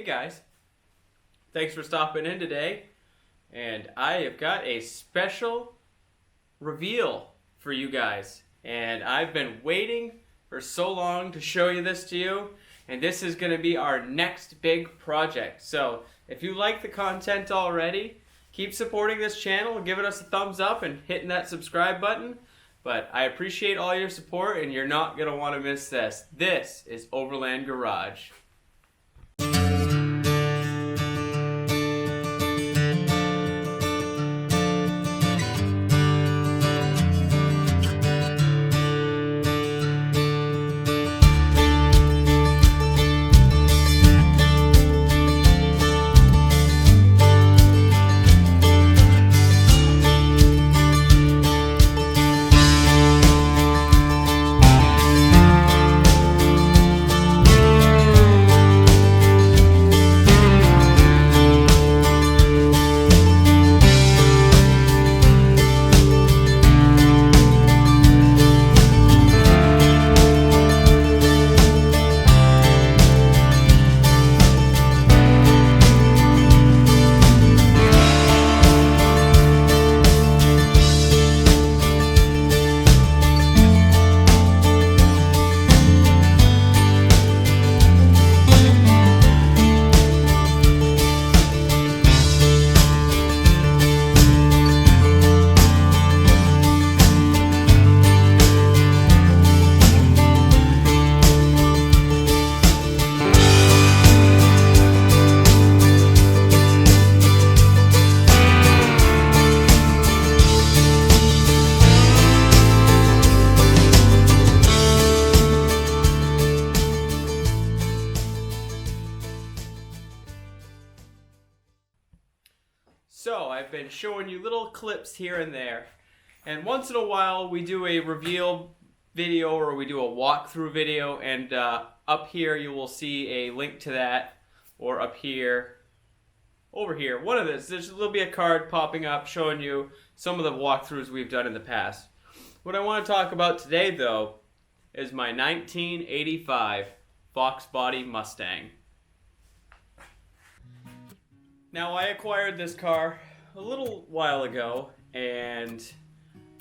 Hey guys, thanks for stopping in today, and I have got a special reveal for you guys, and I've been waiting for so long to show you this to you, and this is going to be our next big project. So if you like the content already, keep supporting this channel, giving us a thumbs up and hitting that subscribe button. But I appreciate all your support, and you're not going to want to miss this. This is Overland Garage. So I've been showing you little clips here and there, and once in a while we do a reveal video or we do a walkthrough video, and up here you will see a link to that, or up here, over here, one of this. There'll be a card popping up showing you some of the walkthroughs we've done in the past. What I want to talk about today though is my 1985 foxbody Mustang. Now, I acquired this car a little while ago, and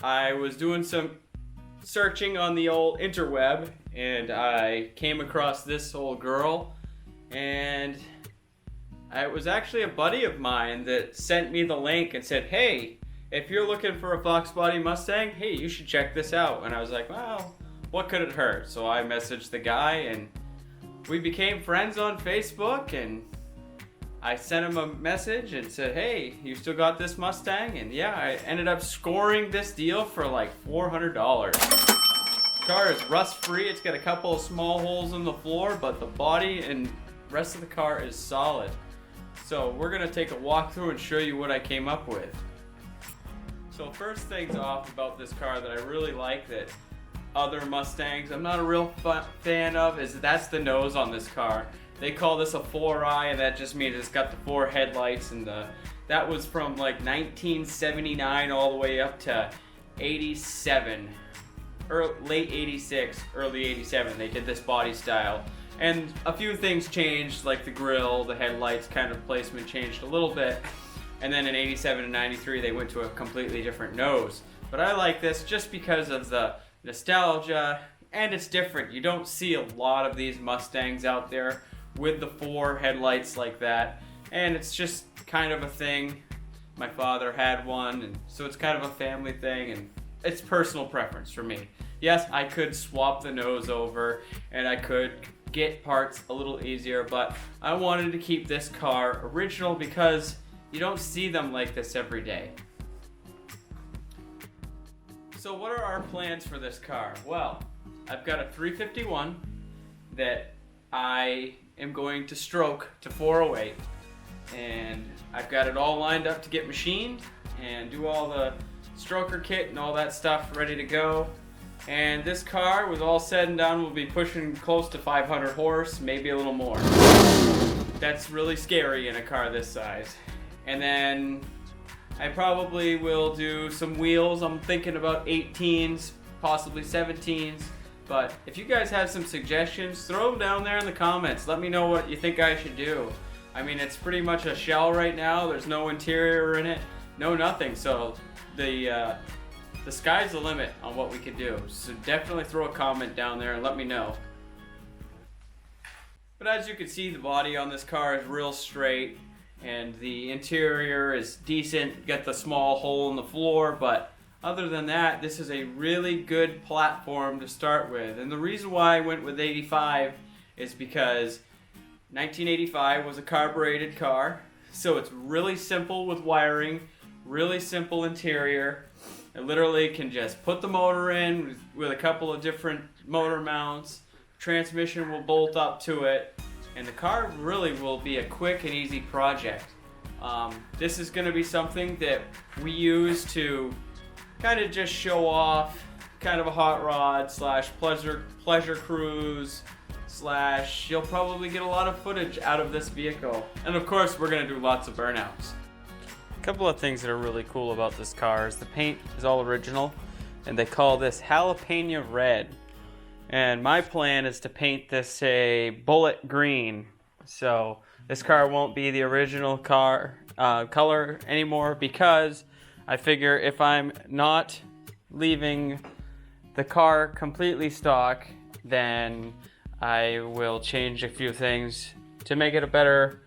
I was doing some searching on the old interweb, and I came across this old girl, and it was actually a buddy of mine that sent me the link and said, hey, if you're looking for a foxbody Mustang, hey, you should check this out. And I was like, well, what could it hurt? So I messaged the guy, and we became friends on Facebook, and I sent him a message and said, hey, you still got this Mustang? And yeah, I ended up scoring this deal for like $400. The car is rust free. It's got a couple of small holes in the floor, but the body and rest of the car is solid. So we're gonna take a walk through and show you what I came up with. So first things off about this car that I really like that other Mustangs I'm not a real fan of is that's the nose on this car. They call this a 4-eye, and that just means it's got the 4 headlights, and that was from like 1979 all the way up to 87, or late 86, early 87. They did this body style, and a few things changed, like the grille, the headlights kind of placement changed a little bit, and then in 87 and 93 they went to a completely different nose. But I like this just because of the nostalgia, and it's different. You don't see a lot of these Mustangs out there with the 4 headlights like that, and it's just kind of a thing. My father had one, and so it's kind of a family thing, and it's personal preference for me. Yes, I could swap the nose over and I could get parts a little easier, but I wanted to keep this car original because you don't see them like this every day. So what are our plans for this car? Well, I've got a 351 that I am going to stroke to 408, and I've got it all lined up to get machined and do all the stroker kit and all that stuff ready to go. And this car, with all said and done, will be pushing close to 500 horse, maybe a little more. That's really scary in a car this size. And then I probably will do some wheels. I'm thinking about 18s, possibly 17s. But if you guys have some suggestions, throw them down there in the comments. Let me know what you think I should do. I mean, it's pretty much a shell right now. There's no interior in it, no nothing. So the sky's the limit on what we could do. So definitely throw a comment down there and let me know. But as you can see, the body on this car is real straight and the interior is decent. Get the small hole in the floor, but other than that, this is a really good platform to start with. And the reason why I went with 85 is because 1985 was a carbureted car, so it's really simple with wiring, really simple interior. It literally can just put the motor in with a couple of different motor mounts. Transmission will bolt up to it, and the car really will be a quick and easy project. This is going to be something that we use to kind of just show off, kind of a hot rod slash pleasure cruise slash you'll probably get a lot of footage out of this vehicle. And of course, we're going to do lots of burnouts. A couple of things that are really cool about this car is the paint is all original, and they call this jalapeno red. And my plan is to paint this a bullet green. So this car won't be the original car color anymore, because I figure if I'm not leaving the car completely stock, then I will change a few things to make it a better.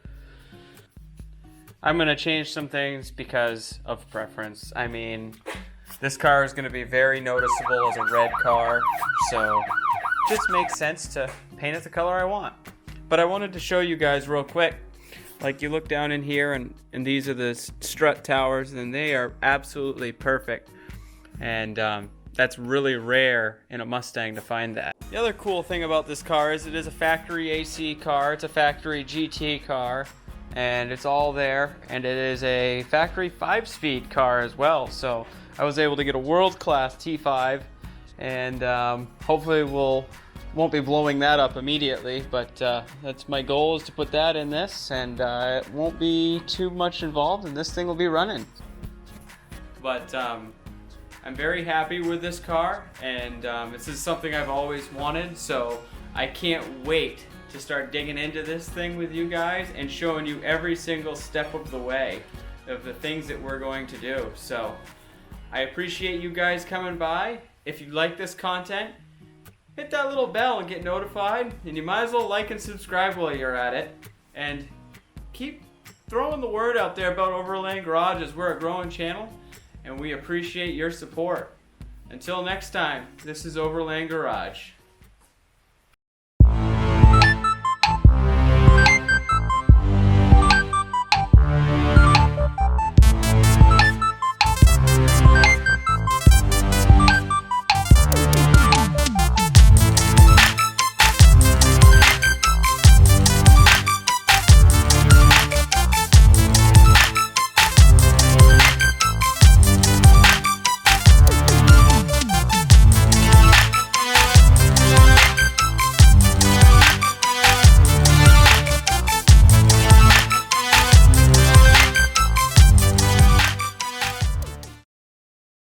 I'm going to change some things because of preference. I mean, this car is going to be very noticeable as a red car, so it just makes sense to paint it the color I want. But I wanted to show you guys real quick. Like, you look down in here and these are the strut towers, and they are absolutely perfect. And that's really rare in a Mustang to find that. The other cool thing about this car is it is a factory AC car. It's a factory GT car, and it's all there. And it is a factory 5-speed car as well. So I was able to get a world-class T5, and hopefully won't be blowing that up immediately, but that's my goal, is to put that in this, and it won't be too much involved, and this thing will be running. But I'm very happy with this car, and this is something I've always wanted, so I can't wait to start digging into this thing with you guys and showing you every single step of the way of the things that we're going to do. So I appreciate you guys coming by. If you like this content, hit that little bell and get notified, and you might as well like and subscribe while you're at it. And keep throwing the word out there about Overland Garage, as we're a growing channel, and we appreciate your support. Until next time, this is Overland Garage.